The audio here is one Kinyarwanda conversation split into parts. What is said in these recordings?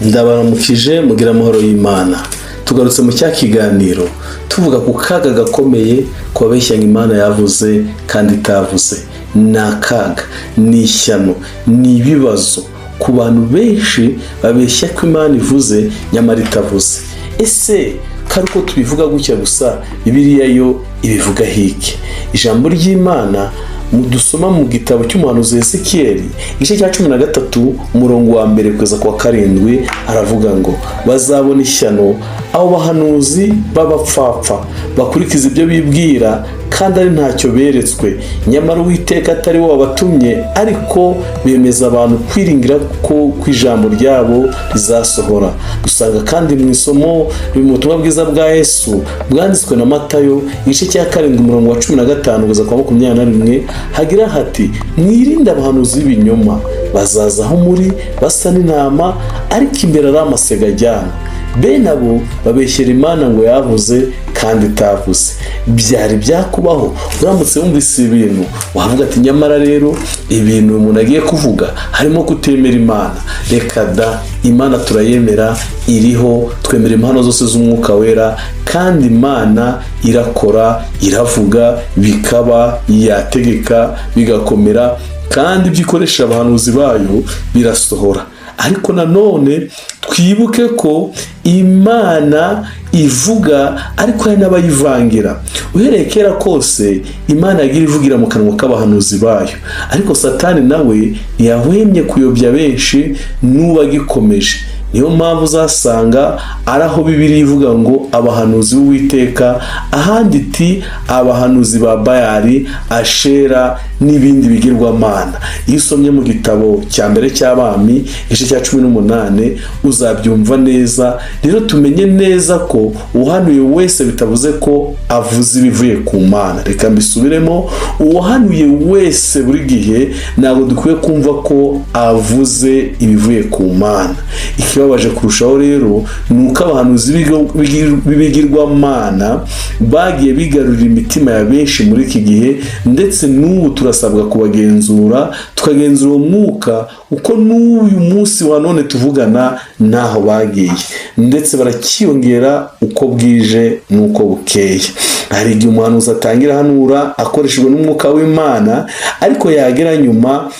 Ndabaramukije mugira amahoro y'Imana. Tugarutse mu cya kiganiro tuvuga ku kaga gakomeye kubabeshyanga Imana yavuze kandi itavuze. Ni akaga, ni ishyano, ni ibibazo ku bantu benshi babeshya ko Imana ivuze nyamara itavuze. Ese karuko tubivuga gutya gusa, Bibiliya yo ibivuga hiki? Ijambo ry'Imana dusoma mu gitabo cy'umuhanuzi Ezekiel igice cya 13 umurongo wa 1 kugeza ku wa 7 aravuga ngo bazabona ishyano abo bahanuzi b'abapfapfa bakurikiza ibyo bibwira kandi ari ntacyo beretswe, nyamara Uwiteka atari wo wabatumye, ariko bemeza abantu kwiringira ko ijambo ryabo rizasohora. Dusanga kandi mu isomo mu butumwa bwiza bwa Yesu bwanditswe na Matayo igice cya 7 umurongo wa 15 kugeza ku wa 21 hagira hati, mwirinde abahanuzi b'ibinyoma, bazaza aho muri basa n'intama ariko imbere ari amasega ajyana. Bene abo babeshyera Imana ngo yavuze kandi itavuze. Byari byakubaho uramutse wumvise ibintu wavuga ati nyamara rero ibintu umuntu agiye kuvuga harimo kutemera Imana. Reka da, Imana turayemera, iriho, twemera impano zose z'umwuka wera, kandi Imana irakora, iravuga, bikaba, yategeka bigakomera, kandi ibyo ikoresha abahanuzi bayo birasohora. Ariko nanone twibuke ko Imana ivuga ariko hari n'abayivangira. Uhereye kera kose Imana yagira ivugira mu kanwa k'abahanuzi bayo, ariko Satani nawe ntiyahwemye kuyobya benshi n'ubagikomeje. Niyo mpamvu uzasanga ari aho Bibiliya ivuga ngo abahanuzi b'Uwiteka, ahandi iti abahanuzi ba Bayali, Ashera n'ibindi bigirwamana. Iyo usomye mu gitabo cya mbere cy'Abami igice cya 18 uzabyumva neza. Rero tumenye neza ko uhanuye wese bitavuze ko avuze ibivuye ku Mana. Reka mbisubiremo, uhanuye wese buri gihe ntabwo dukwiye kumva ko avuze ibivuye ku Mana. Ikibabaje kurushaho rero ni uko abahanuzi b'ibigirwamana bagiye bigarurira imitima ya benshi muri iki gihe, ndetse n'ubu turasabwa kubagenzura, tukagenzura umwuka uko n'uyu munsi wa none tuvugana naho bagiye, ndetse barakiyongera uko bwije n'uko bukeye. Hari igihe umuhanuzi atangira hanura akoreshejwe n'umwuka w'Imana, ariko yagera nyuma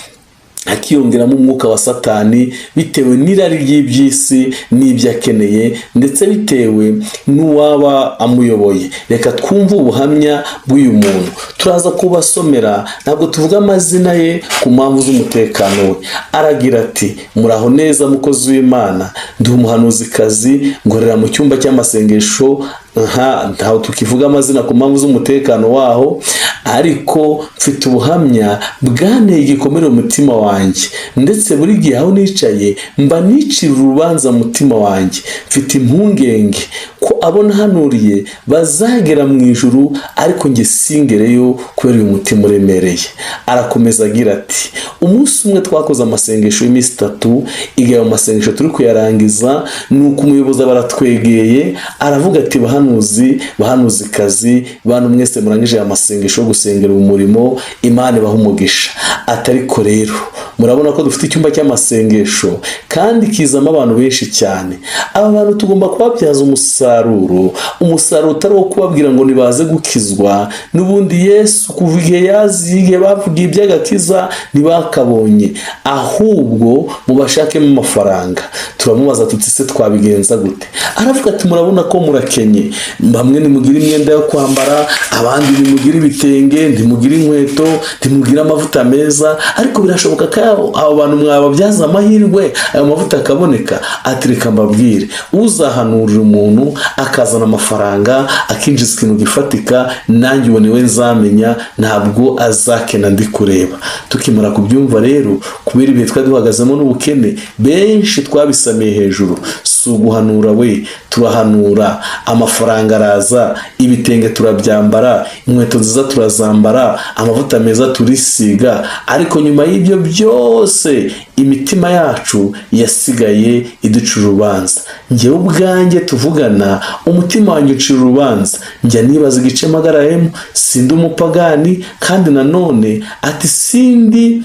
akiyongeramo umwuka wa Satani bitewe n'irari ry'iby'isi n'ibyo akeneye, ndetse bitewe n'uwaba amuyoboye. Reka twumve ubuhamya bw'uyu muntu. Turaza kubasomera, ntabwo tuvuga amazina ye ku mpamvu z'umutekano we. Aragira ati, muraho neza mukozi w'Imana, ndi umuhanuzikazi ngorera mu cyumba cy'amasengesho. Ntaho tukivuga amazina ku mpamvu z'umutekano waho, ariko mfite ubuhamya bwanteye igikomere mu mutima wanjye, ndetse buri gihe aho nicaye mba nicira urubanza mu mutima wanjye. Mfite impungenge ko abo nahanuriye bazagera mu ijuru, ariko njye singereyo kubera uyu mutima uremereye. Arakomeza agira ati, umunsi umwe twakoze amasengesho y'iminsi 3, igihe ayo masengesho turi kuyarangiza, nuko umuyobozi baratwegeye aravuga ati, bahanuzikazi, bantu mwese murangije amasengesho yo gusengera umurimo, Imana ibaha umugisha. Atariko rero murabona ko dufite icyumba cy'amasengesho kandi kizamo abantu benshi cyane. Aba bantu tugomba kubabyaza umusaruro utari wo kubabwira ngo nibaze gukizwa. N'ubundi Yesu kuva igihe yaziye bavugiye iby'agakiza ntibakabonye, ahubwo mubashakemo amafaranga. Turamubaza tuti se twabigenza gute? Aravuga ati, murabona ko murakenye, bamwe nimugira imyenda yo kwambara, abandi nimugira ibitenge, ndimugira inkweto, ndimugira amavuta meza, ariko birashoboka ko abo bantu mwababyaza amahirwe ayo mavuta akaboneka. Ati, reka mbabwire, uzahanurira umuntu akazana amafaranga akinjiza ikintu gifatika, nanjye uwo niwe nzamenya, ntabwo azakena ndi kureba. Tukimara kubyumva rero, kubera ibihe twari duhagazemo n'ubukene, benshi twabisamiye hejuru. Si uguhanura we, turahanura, amafaranga araza, ibitenge turabyambara, inkweto nziza turazambara, amavuta meza turisiga, ariko nyuma y'ibyo byose imitima yacu yasigaye iducira urubanza. Njyewe ubwanjye tuvugana, umutima wanjye ucira urubanza. Njya nibaza igice mpagararemo, sindi umupagani, kandi nanone ati sindi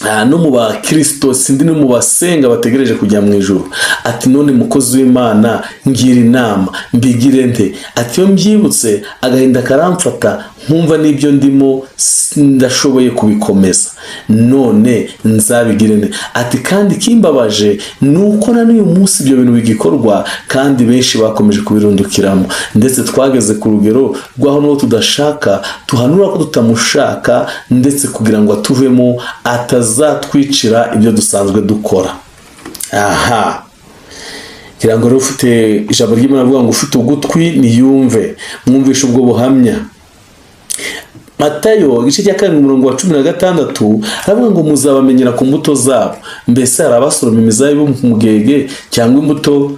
no mu bakristo sindi no mu basenga bategereje kujya mu ijuru. Ati none mukozi w'Imana ngira inama mbigire nte? Ati iyo mbyibutse agahinda karamfata nkumva n'ibyo ndimo ndashoboye kubikomeza, none nzabigire nte? Ati kandi kimbabaje nuko na n'uyu munsi ibyo bintu bigikorwa kandi benshi bakomeje kubirundukiramo, ndetse twageze ku rugero rwaho n'uwo tudashaka tuhanura ko tutamushaka, ndetse kugira ngo atuvemo atazatwicira ibyo dusanzwe dukora. Aha, kugira ngo rero ufite ijambo ry'Imana avuga ngo ufite ugutwi niyumve, mwumvishe ubwo buhamya. Matayo igice cya 7 umurongo wa 16 aravuga ngo muzabamenyera ku mbuto zabo. Mbese hari abasoroma imizabibu mu mugege cyangwa imbuto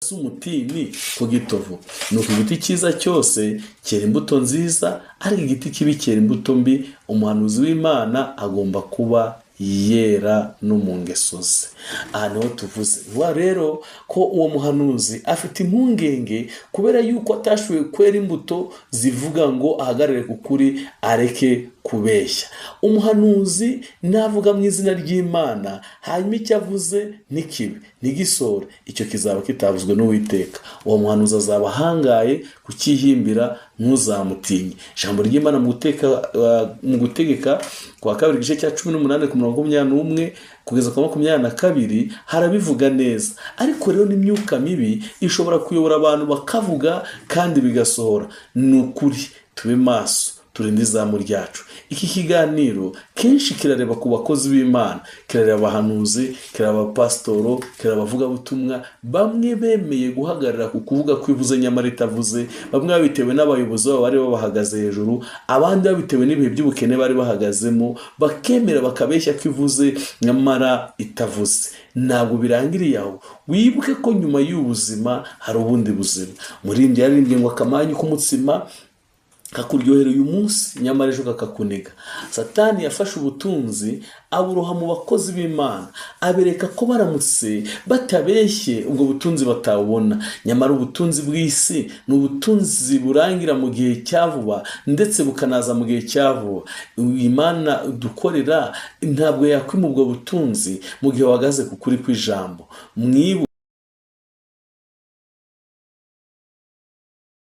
z'umutini ku gitovu? Nuko igiti cyiza cyose cyera imbuto nziza, ariko igiti kibi cyera imbuto mbi. Umuhanuzi w'Imana agomba kuba yera no mu ngeso ze. Aha niho tuvuze vuba rero ko uwo muhanuzi afite impungenge kubera yuko atashoboye kwera imbuto zivuga ngo ahagarare ku kuri areke kubeshya. Umuhanuzi navuga mu izina ry'Imana hanyuma icyo avuze ntikibe ntigisore, icyo kizaba kitavuzwe n'Uwiteka. Uwo muhanuzi azaba ahangaye kukihimbira, ntuzamutinye. Ijambo ry'Imana mu gutegeka kwa 2 igice cya 18 ku murongo 21 kugeza ku 22 harabivuga neza. Ariko rero n'imyuka mibi ishobora kuyobora abantu bakavuga kandi bigasohora. Ni ukuri tube maso, turinde izamu ryacu. Iki kiganiro kenshi kirareba ku bakozi b'Imana, kirareba abahanuzi, kirareba abapasitoro, kirareba abavugabutumwa bamwe bemeye guhagarara ku kuvuga ko ivuze nyamara itavuze, bamwe babitewe n'abayobozi babo bari babahagaze hejuru, abandi babitewe n'ibihe by'ubukene bari bahagazemo, bakemera bakabeshya ko ivuze nyamara itavuze. Ntabwo birangiriye aho, wibuke ko nyuma y'ubuzima hari ubundi buzima. Muririmbyi yaririmbye ngo akamanyu k'umutsima kakuryohera uyu munsi nyamara ejo kakakuniga. Satani yafashe ubutunzi aburoha mu bakozi b'Imana, abereka ko baramutse batabeshye ubwo butunzi batabona. Nyamara ubutunzi bw'isi ni ubutunzi burangira mu gihe cya vuba, ndetse bukanaza mu gihe cya vuba. Imana dukorera ntabwo yakwima ubwo butunzi mu gihe wahagaze ku kuri kw'ijambo.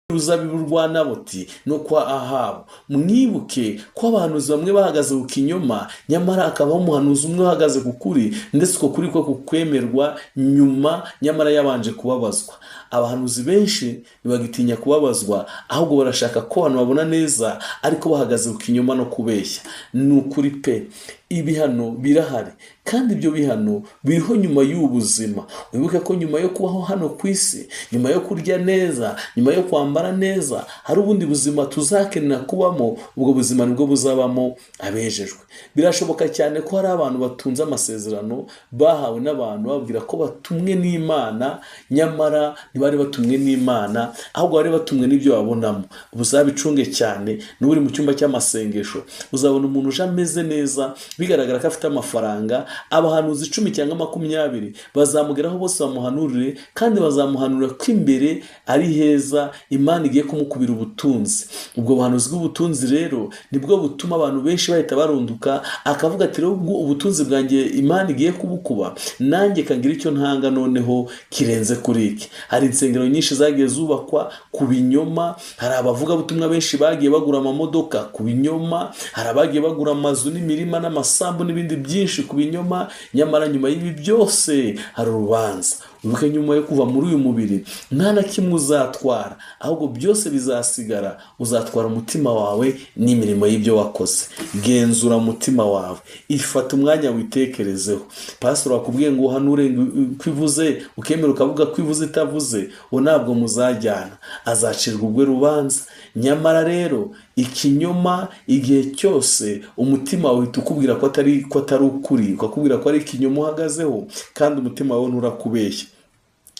Uruzabibu rwa Naboti no kwa Ahabu. Mwibuke ko abahanuzi bamwe bahagaze ku kinyoma, nyamara akabaho umuhanuzi umwe uhagaze ku kuri, ndetse uko kuri ko kukwemerwa nyuma nyamara yabanje kubabazwa. Abahanuzi benshi ntibagitinya kubabazwa, ahubwo barashaka ko abantu babona neza, ariko bahagaze ku kinyoma no kubeshya. Ni ukuri pe, ibihano birahari, kandi ibyo bihano biriho nyuma y'ubuzima. Wibuke ko nyuma yo kubaho hano ku isi, nyuma yo kurya neza, nyuma yo kwambara neza, hari ubundi buzima tuzakenera kubamo. Ubwo buzima nibwo buzabamo abejejwe. Birashoboka cyane ko hari abantu batunze amasezerano bahawe n'abantu babwira ko batumwe n'Imana, nyamara ntibari batumwe n'Imana, ahubwo bari batumwe n'ibyo babonamo. Uzabicunge cyane. N'uri mu cyumba cy'amasengesho uzabona umuntu uje ameze neza, bigaragara ko afite amafaranga. Abahanuzi 10 cyangwa 20 bazamugeraho bose bamuhanurire, kandi bazamuhanura ko imbere ari heza, Imana igiye kumukubira ubutunzi. Ubwo buhanuzi bw'ubutunzi rero nibwo butuma abantu benshi bahita barunduka, akavuga ati rero ubwo ubutunzi bwanjye Imana igiye kubukuba, nanjye kangira icyo ntanga noneho kirenze kuri iki. Hari insengero nyinshi zagiye zubakwa ku binyoma, hari abavuga butumwa benshi bagiye bagura amamodoka ku binyoma, hari abagiye bagura amazu n'imirima n'amasambu n'ibindi byinshi ku binyoma, nyamara nyuma y'ibi byose hari urubanza. Wibuke nyuma yo kuva muri uyu mubiri nta na kimwe uzatwara, ahubwo byose bizasigara. Uzatwara umutima wawe n'imirimo y'ibyo wakoze. Genzura umutima wawe, ifata umwanya witekerezeho. Pastor wakubwiye ngo uhanure kwivuze, ukemera ukavuga kwivuze itavuze, uwo ntabwo muzajyana, azacirwa ubwe rubanza. Nyamara rero ikinyoma igihe cyose umutima wawe ukubwira ko atari ukuri, ukakubwira ko ari ikinyoma uhagazeho, kandi umutima wawe nturakubeshya.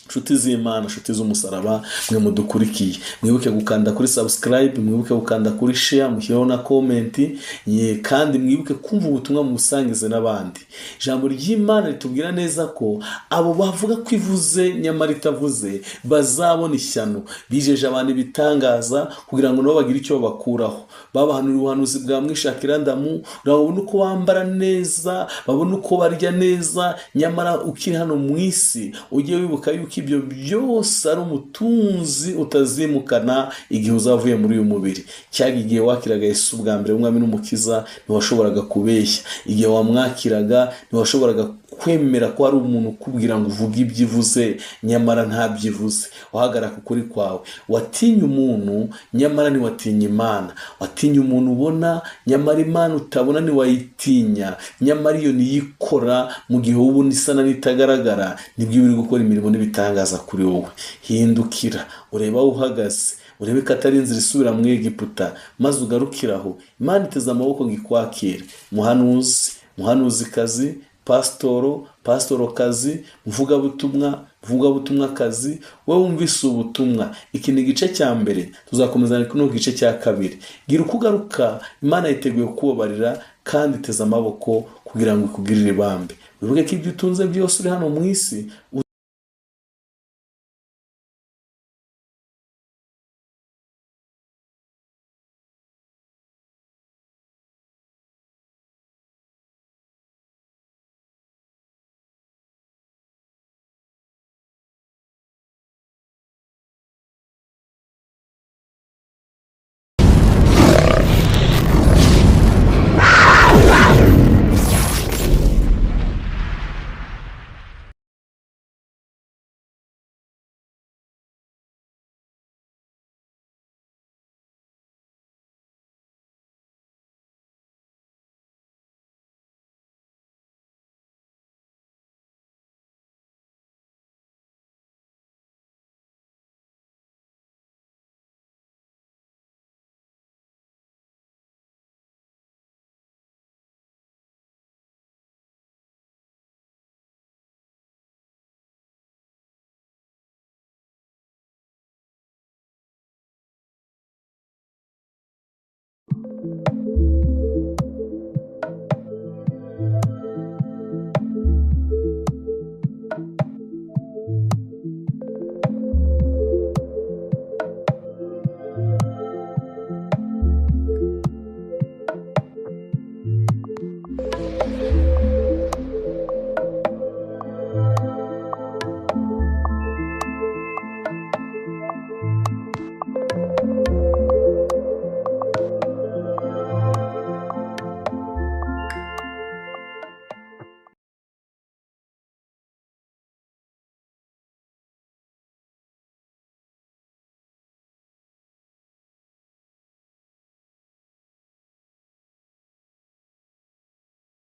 nshuti z'Imana, nshuti z'umusaraba, mwe mudukurikiye, mwibuke gukanda kuri subscribe, mwibuke gukanda kuri share, mushyiraho na comment, kandi mwibuke kumva ubutumwa mubusangize n'abandi. Ijambo ry'Imana ritubwira neza ko abo bavuga ko ivuze nyamara itavuze bazabona ishyano. Bijeje abantu ibitangaza kugira ngo nabo bagire icyo bakuraho. Babahanura ubuhanuzi bwa Mwishakirandamu, babona uko bambara neza, babona uko barya neza, nyamara ukiri hano mu isi ujye wibuka yuko ibyo byose ari umutunzi utazimukana igihe uzavuye muri uyu mubiri. Cyaga igihe wakiraga Yesu bwa mbere umwami n'umukiza, ntiwashoboraga kubeshya. Igihe wamwakiraga ntiwashoboraga kwemera ko hari umuntu ukubwira ngo uvuge ibyivuze nyamara ntabyivuze. Wahagarara ku kuri kwawe. Watinya umuntu nyamara ntiwatinya Imana. Watinya umuntu ubona nyamara Imana utabona ntiwayitinya. Nyamara iyo niyikora mu gihe ubona isa n'itagaragara, nibyo uri gukora imirimo n'ibitangaza kuri wowe. Hindukira ureba aho uhagaze, urebe ko atari inzira isubira mu Egiputa, maze ugarukiraho. Imana iteze amaboko ngo ikwakire. Muhanuzikazi, pasitorokazi, mvugabutumwakazi, wowe wumvise ubutumwa. Iki ni igice cya mbere, tuzakomezana no gice cya kabiri. Gira uko ugaruka, Imana yiteguye kubabarira kandi iteze amaboko kugira ngo ikugirire ibambe. Wibuke ko ibyo utunze byose uri hano mu isi